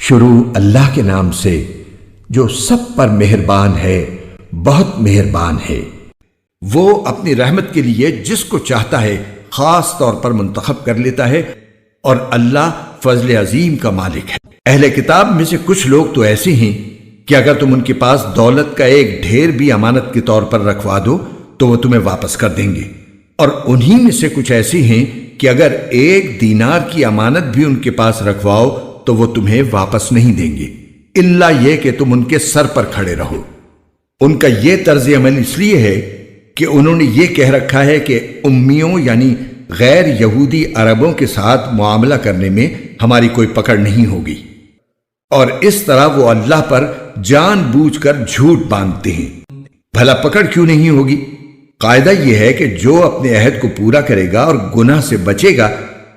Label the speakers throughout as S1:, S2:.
S1: شروع اللہ کے نام سے جو سب پر مہربان ہے، بہت مہربان ہے۔ وہ اپنی رحمت کے لیے جس کو چاہتا ہے خاص طور پر منتخب کر لیتا ہے، اور اللہ فضل عظیم کا مالک ہے۔ اہل کتاب میں سے کچھ لوگ تو ایسے ہیں کہ اگر تم ان کے پاس دولت کا ایک ڈھیر بھی امانت کے طور پر رکھوا دو تو وہ تمہیں واپس کر دیں گے، اور انہی میں سے کچھ ایسے ہیں کہ اگر 1 دینار کی امانت بھی ان کے پاس رکھواؤ تو وہ تمہیں واپس نہیں دیں گے، الا یہ کہ تم ان کے سر پر کھڑے رہو۔ ان کا یہ طرز عمل اس لیے ہے کہ انہوں نے یہ کہہ رکھا ہے کہ امیوں یعنی غیر یہودی عربوں کے ساتھ معاملہ کرنے میں ہماری کوئی پکڑ نہیں ہوگی، اور اس طرح وہ اللہ پر جان بوجھ کر جھوٹ باندھتے ہیں۔ بھلا پکڑ کیوں نہیں ہوگی؟ قاعدہ یہ ہے کہ جو اپنے عہد کو پورا کرے گا اور گناہ سے بچے گا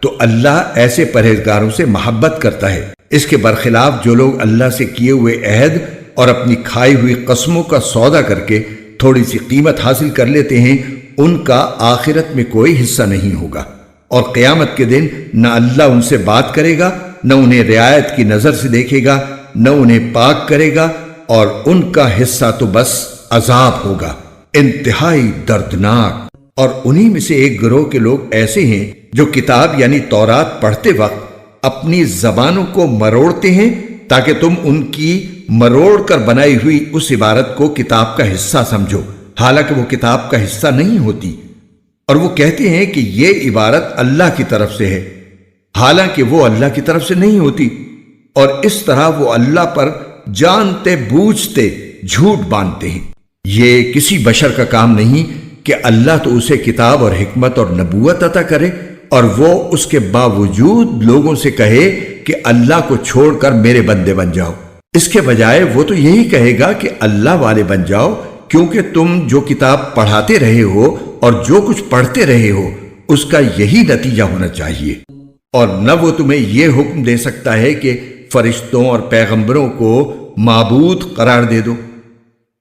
S1: تو اللہ ایسے پرہیزگاروں سے محبت کرتا ہے۔ اس کے برخلاف جو لوگ اللہ سے کیے ہوئے عہد اور اپنی کھائی ہوئی قسموں کا سودا کر کے تھوڑی سی قیمت حاصل کر لیتے ہیں، ان کا آخرت میں کوئی حصہ نہیں ہوگا، اور قیامت کے دن نہ اللہ ان سے بات کرے گا، نہ انہیں رعایت کی نظر سے دیکھے گا، نہ انہیں پاک کرے گا، اور ان کا حصہ تو بس عذاب ہوگا، انتہائی دردناک۔ اور انہی میں سے ایک گروہ کے لوگ ایسے ہیں جو کتاب یعنی تورات پڑھتے وقت اپنی زبانوں کو مروڑتے ہیں تاکہ تم ان کی مروڑ کر بنائی ہوئی اس عبارت کو کتاب کا حصہ سمجھو، حالانکہ وہ کتاب کا حصہ نہیں ہوتی، اور وہ کہتے ہیں کہ یہ عبارت اللہ کی طرف سے ہے، حالانکہ وہ اللہ کی طرف سے نہیں ہوتی، اور اس طرح وہ اللہ پر جانتے بوجھتے جھوٹ باندھتے ہیں۔ یہ کسی بشر کا کام نہیں کہ اللہ تو اسے کتاب اور حکمت اور نبوت عطا کرے، اور وہ اس کے باوجود لوگوں سے کہے کہ اللہ کو چھوڑ کر میرے بندے بن جاؤ۔ اس کے بجائے وہ تو یہی کہے گا کہ اللہ والے بن جاؤ، کیونکہ تم جو کتاب پڑھاتے رہے ہو اور جو کچھ پڑھتے رہے ہو اس کا یہی نتیجہ ہونا چاہیے۔ اور نہ وہ تمہیں یہ حکم دے سکتا ہے کہ فرشتوں اور پیغمبروں کو معبود قرار دے دو۔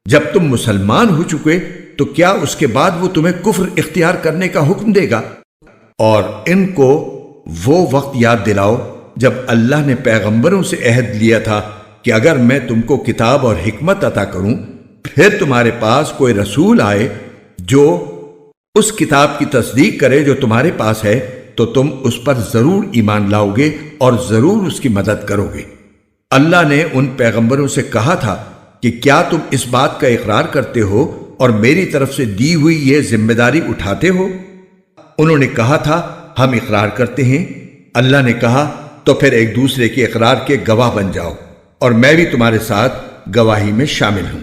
S1: جب تم مسلمان ہو چکے تو کیا اس کے بعد وہ تمہیں کفر اختیار کرنے کا حکم دے گا؟ اور ان کو وہ وقت یاد دلاؤ جب اللہ نے پیغمبروں سے عہد لیا تھا کہ اگر میں تم کو کتاب اور حکمت عطا کروں، پھر تمہارے پاس کوئی رسول آئے جو اس کتاب کی تصدیق کرے جو تمہارے پاس ہے، تو تم اس پر ضرور ایمان لاؤ گے اور ضرور اس کی مدد کرو گے۔ اللہ نے ان پیغمبروں سے کہا تھا کہ کیا تم اس بات کا اقرار کرتے ہو اور میری طرف سے دی ہوئی یہ ذمہ داری اٹھاتے ہو؟ انہوں نے کہا تھا ہم اقرار کرتے ہیں۔ اللہ نے کہا تو پھر ایک دوسرے کے اقرار کے گواہ بن جاؤ، اور میں بھی تمہارے ساتھ گواہی میں شامل ہوں۔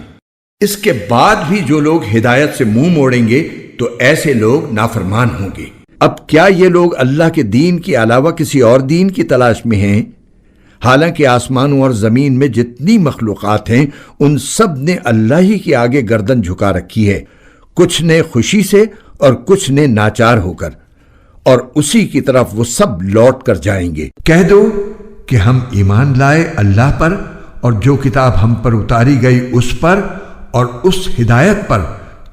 S1: اس کے بعد بھی جو لوگ ہدایت سے منہ موڑیں گے تو ایسے لوگ نافرمان ہوں گے۔ اب کیا یہ لوگ اللہ کے دین کے علاوہ کسی اور دین کی تلاش میں ہیں؟ حالانکہ آسمانوں اور زمین میں جتنی مخلوقات ہیں ان سب نے اللہ ہی کے آگے گردن جھکا رکھی ہے، کچھ نے خوشی سے اور کچھ نے ناچار ہو کر، اور اسی کی طرف وہ سب لوٹ کر جائیں گے۔ کہہ دو کہ ہم ایمان لائے اللہ پر اور جو کتاب ہم پر اتاری گئی اس پر، اور اس ہدایت پر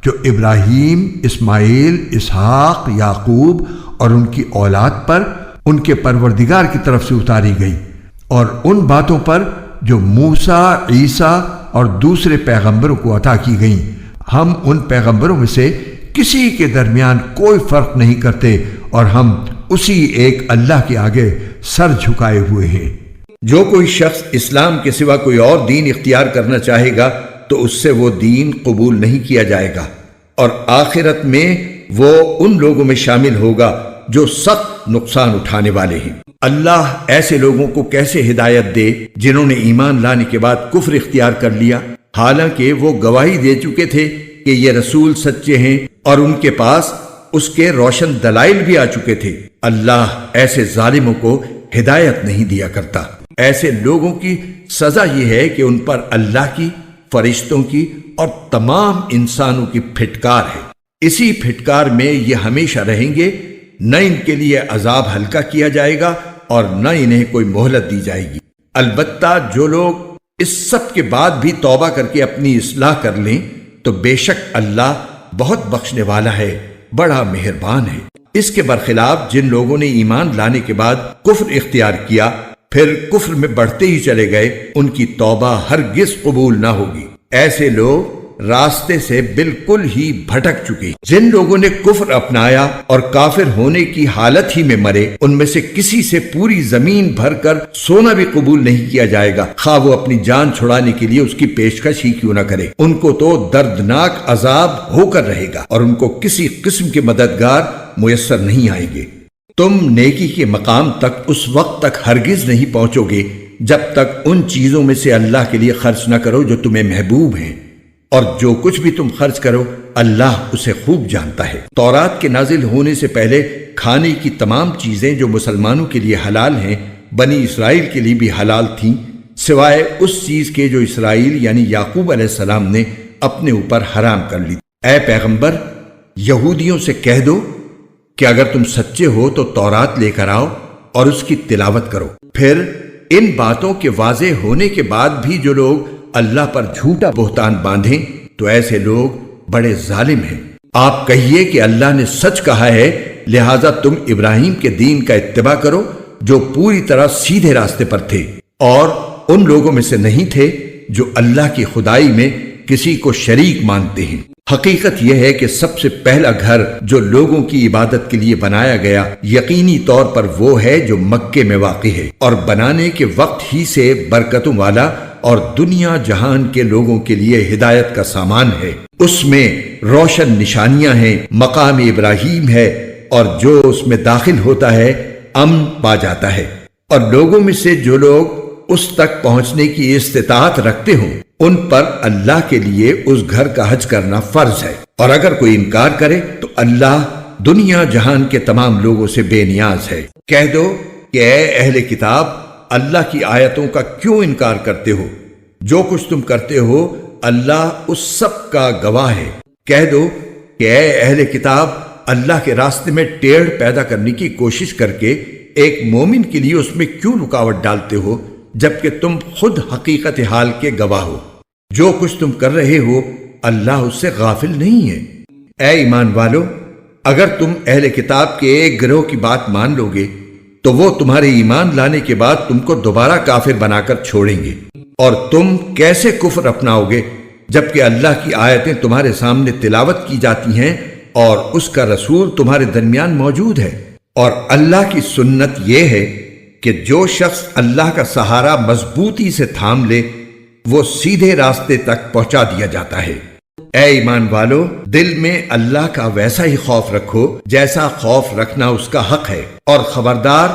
S1: جو ابراہیم، اسماعیل، اسحاق، یعقوب اور ان کی اولاد پر ان کے پروردگار کی طرف سے اتاری گئی، اور ان باتوں پر جو موسیٰ، عیسیٰ اور دوسرے پیغمبروں کو عطا کی گئیں۔ ہم ان پیغمبروں میں سے کسی کے درمیان کوئی فرق نہیں کرتے، اور ہم اسی ایک اللہ کے آگے سر جھکائے ہوئے ہیں۔ جو کوئی شخص اسلام کے سوا کوئی اور دین اختیار کرنا چاہے گا تو اس سے وہ دین قبول نہیں کیا جائے گا، اور آخرت میں وہ ان لوگوں میں شامل ہوگا جو سخت نقصان اٹھانے والے ہیں۔ اللہ ایسے لوگوں کو کیسے ہدایت دے جنہوں نے ایمان لانے کے بعد کفر اختیار کر لیا، حالانکہ وہ گواہی دے چکے تھے کہ یہ رسول سچے ہیں اور ان کے پاس اس کے روشن دلائل بھی آ چکے تھے۔ اللہ ایسے ظالموں کو ہدایت نہیں دیا کرتا۔ ایسے لوگوں کی سزا یہ ہے کہ ان پر اللہ کی، فرشتوں کی اور تمام انسانوں کی پھٹکار ہے۔ اسی پھٹکار میں یہ ہمیشہ رہیں گے، نہ ان کے لیے عذاب ہلکا کیا جائے گا اور نہ انہیں کوئی مہلت دی جائے گی۔ البتہ جو لوگ اس سب کے بعد بھی توبہ کر کے اپنی اصلاح کر لیں تو بے شک اللہ بہت بخشنے والا ہے، بڑا مہربان ہے۔ اس کے برخلاف جن لوگوں نے ایمان لانے کے بعد کفر اختیار کیا، پھر کفر میں بڑھتے ہی چلے گئے، ان کی توبہ ہرگز قبول نہ ہوگی۔ ایسے لوگ راستے سے بالکل ہی بھٹک چکے۔ جن لوگوں نے کفر اپنایا اور کافر ہونے کی حالت ہی میں مرے، ان میں سے کسی سے پوری زمین بھر کر سونا بھی قبول نہیں کیا جائے گا، خواہ وہ اپنی جان چھڑانے کے لیے اس کی پیشکش ہی کیوں نہ کرے۔ ان کو تو دردناک عذاب ہو کر رہے گا اور ان کو کسی قسم کے مددگار میسر نہیں آئیں گے۔ تم نیکی کے مقام تک اس وقت تک ہرگز نہیں پہنچو گے جب تک ان چیزوں میں سے اللہ کے لیے خرچ نہ کرو جو تمہیں محبوب ہیں، اور جو کچھ بھی تم خرچ کرو اللہ اسے خوب جانتا ہے۔ تورات کے نازل ہونے سے پہلے کھانے کی تمام چیزیں جو مسلمانوں کے لیے حلال ہیں بنی اسرائیل کے لیے بھی حلال تھیں، سوائے اس چیز کے جو اسرائیل یعنی یعقوب علیہ السلام نے اپنے اوپر حرام کر لی۔ اے پیغمبر، یہودیوں سے کہہ دو کہ اگر تم سچے ہو تو تورات لے کر آؤ اور اس کی تلاوت کرو۔ پھر ان باتوں کے واضح ہونے کے بعد بھی جو لوگ اللہ پر جھوٹا بہتان باندھیں تو ایسے لوگ بڑے ظالم ہیں۔ آپ کہیے کہ اللہ نے سچ کہا ہے، لہذا تم ابراہیم کے دین کا اتباع کرو جو پوری طرح سیدھے راستے پر تھے اور ان لوگوں میں سے نہیں تھے جو اللہ کی خدائی میں کسی کو شریک مانتے ہیں۔ حقیقت یہ ہے کہ سب سے پہلا گھر جو لوگوں کی عبادت کے لیے بنایا گیا یقینی طور پر وہ ہے جو مکے میں واقع ہے، اور بنانے کے وقت ہی سے برکتوں والا اور دنیا جہان کے لوگوں کے لیے ہدایت کا سامان ہے۔ اس میں روشن نشانیاں ہیں، مقام ابراہیم ہے، اور جو اس میں داخل ہوتا ہے امن پا جاتا ہے، اور لوگوں میں سے جو لوگ اس تک پہنچنے کی استطاعت رکھتے ہوں ان پر اللہ کے لیے اس گھر کا حج کرنا فرض ہے، اور اگر کوئی انکار کرے تو اللہ دنیا جہان کے تمام لوگوں سے بے نیاز ہے۔ کہہ دو کہ اے اہل کتاب، اللہ کی آیتوں کا کیوں انکار کرتے ہو؟ جو کچھ تم کرتے ہو اللہ اس سب کا گواہ ہے۔ کہہ دو کہ اے اہل کتاب، اللہ کے راستے میں ٹیڑھ پیدا کرنے کی کوشش کر کے ایک مومن کے لیے اس میں کیوں رکاوٹ ڈالتے ہو جبکہ تم خود حقیقت حال کے گواہ ہو؟ جو کچھ تم کر رہے ہو اللہ اس سے غافل نہیں ہے۔ اے ایمان والو، اگر تم اہل کتاب کے ایک گروہ کی بات مان لو گے تو وہ تمہارے ایمان لانے کے بعد تم کو دوبارہ کافر بنا کر چھوڑیں گے، اور تم کیسے کفر اپناؤ گے جبکہ اللہ کی آیتیں تمہارے سامنے تلاوت کی جاتی ہیں اور اس کا رسول تمہارے درمیان موجود ہے۔ اور اللہ کی سنت یہ ہے کہ جو شخص اللہ کا سہارا مضبوطی سے تھام لے وہ سیدھے راستے تک پہنچا دیا جاتا ہے۔ اے ایمان والو، دل میں اللہ کا ویسا ہی خوف رکھو جیسا خوف رکھنا اس کا حق ہے، اور خبردار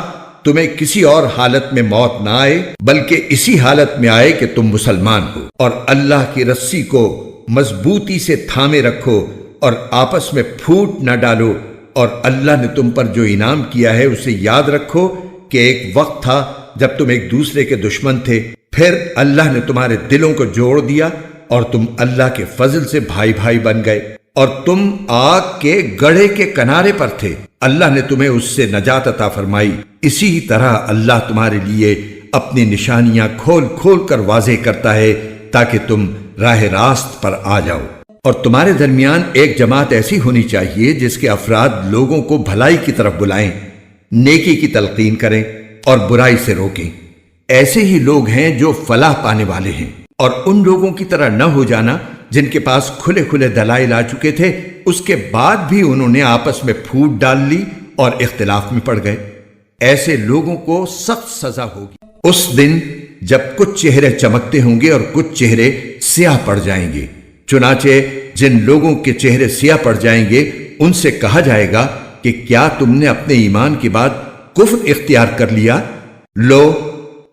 S1: تمہیں کسی اور حالت میں موت نہ آئے بلکہ اسی حالت میں آئے کہ تم مسلمان ہو، اور اللہ کی رسی کو مضبوطی سے تھامے رکھو اور آپس میں پھوٹ نہ ڈالو، اور اللہ نے تم پر جو انعام کیا ہے اسے یاد رکھو کہ ایک وقت تھا جب تم ایک دوسرے کے دشمن تھے، پھر اللہ نے تمہارے دلوں کو جوڑ دیا اور تم اللہ کے فضل سے بھائی بھائی بن گئے، اور تم آگ کے گڑھے کے کنارے پر تھے، اللہ نے تمہیں اس سے نجات عطا فرمائی۔ اسی طرح اللہ تمہارے لیے اپنی نشانیاں کھول کھول کر واضح کرتا ہے تاکہ تم راہ راست پر آ جاؤ۔ اور تمہارے درمیان ایک جماعت ایسی ہونی چاہیے جس کے افراد لوگوں کو بھلائی کی طرف بلائیں، نیکی کی تلقین کریں اور برائی سے روکیں۔ ایسے ہی لوگ ہیں جو فلاح پانے والے ہیں، اور ان لوگوں کی طرح نہ ہو جانا جن کے پاس کھلے کھلے دلائل آ چکے تھے، اس کے بعد بھی انہوں نے آپس میں پھوٹ ڈال لی اور اختلاف میں پڑ گئے۔ ایسے لوگوں کو سخت سزا ہوگی اس دن جب کچھ چہرے چمکتے ہوں گے اور کچھ چہرے سیاہ پڑ جائیں گے۔ چنانچہ جن لوگوں کے چہرے سیاہ پڑ جائیں گے ان سے کہا جائے گا کہ کیا تم نے اپنے ایمان کے بعد کفر اختیار کر لیا؟ لو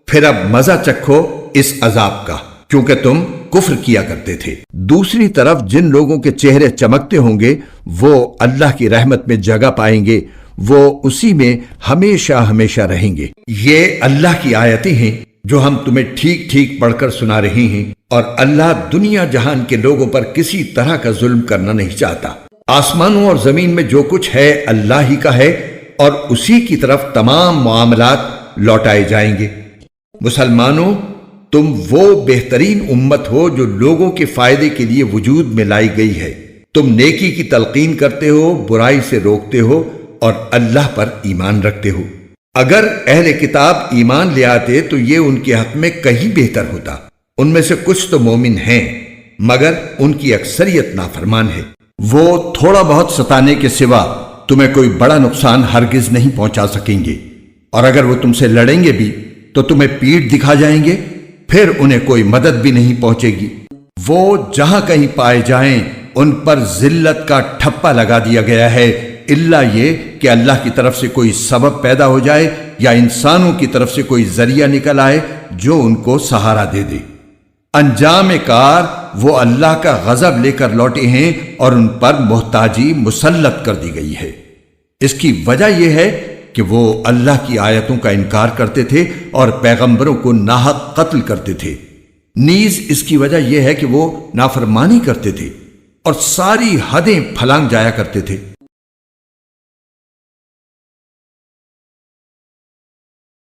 S1: پھر اب مزہ چکھو اس عذاب کا، کیونکہ تم کفر کیا کرتے تھے۔ دوسری طرف جن لوگوں کے چہرے چمکتے ہوں گے وہ اللہ کی رحمت میں جگہ پائیں گے، وہ اسی میں ہمیشہ ہمیشہ رہیں گے۔ یہ اللہ کی آیتیں ہیں جو ہم تمہیں ٹھیک ٹھیک پڑھ کر سنا رہے ہیں، اور اللہ دنیا جہان کے لوگوں پر کسی طرح کا ظلم کرنا نہیں چاہتا۔ آسمانوں اور زمین میں جو کچھ ہے اللہ ہی کا ہے، اور اسی کی طرف تمام معاملات لوٹائے جائیں گے۔ مسلمانوں، تم وہ بہترین امت ہو جو لوگوں کے فائدے کے لیے وجود میں لائی گئی ہے۔ تم نیکی کی تلقین کرتے ہو، برائی سے روکتے ہو، اور اللہ پر ایمان رکھتے ہو۔ اگر اہل کتاب ایمان لے آتے تو یہ ان کے حق میں کہیں بہتر ہوتا۔ ان میں سے کچھ تو مومن ہیں مگر ان کی اکثریت نافرمان ہے۔ وہ تھوڑا بہت ستانے کے سوا تمہیں کوئی بڑا نقصان ہرگز نہیں پہنچا سکیں گے، اور اگر وہ تم سے لڑیں گے بھی تو تمہیں پیٹھ دکھا جائیں گے، پھر انہیں کوئی مدد بھی نہیں پہنچے گی۔ وہ جہاں کہیں پائے جائیں ان پر ذلت کا ٹھپا لگا دیا گیا ہے، الا یہ کہ اللہ کی طرف سے کوئی سبب پیدا ہو جائے یا انسانوں کی طرف سے کوئی ذریعہ نکل آئے جو ان کو سہارا دے دے۔ انجام کار وہ اللہ کا غضب لے کر لوٹے ہیں اور ان پر محتاجی مسلط کر دی گئی ہے۔ اس کی وجہ یہ ہے کہ وہ اللہ کی آیتوں کا انکار کرتے تھے اور پیغمبروں کو ناحق قتل کرتے تھے۔ نیز اس کی وجہ یہ ہے کہ وہ نافرمانی کرتے تھے اور ساری حدیں پھلانگ جایا کرتے تھے۔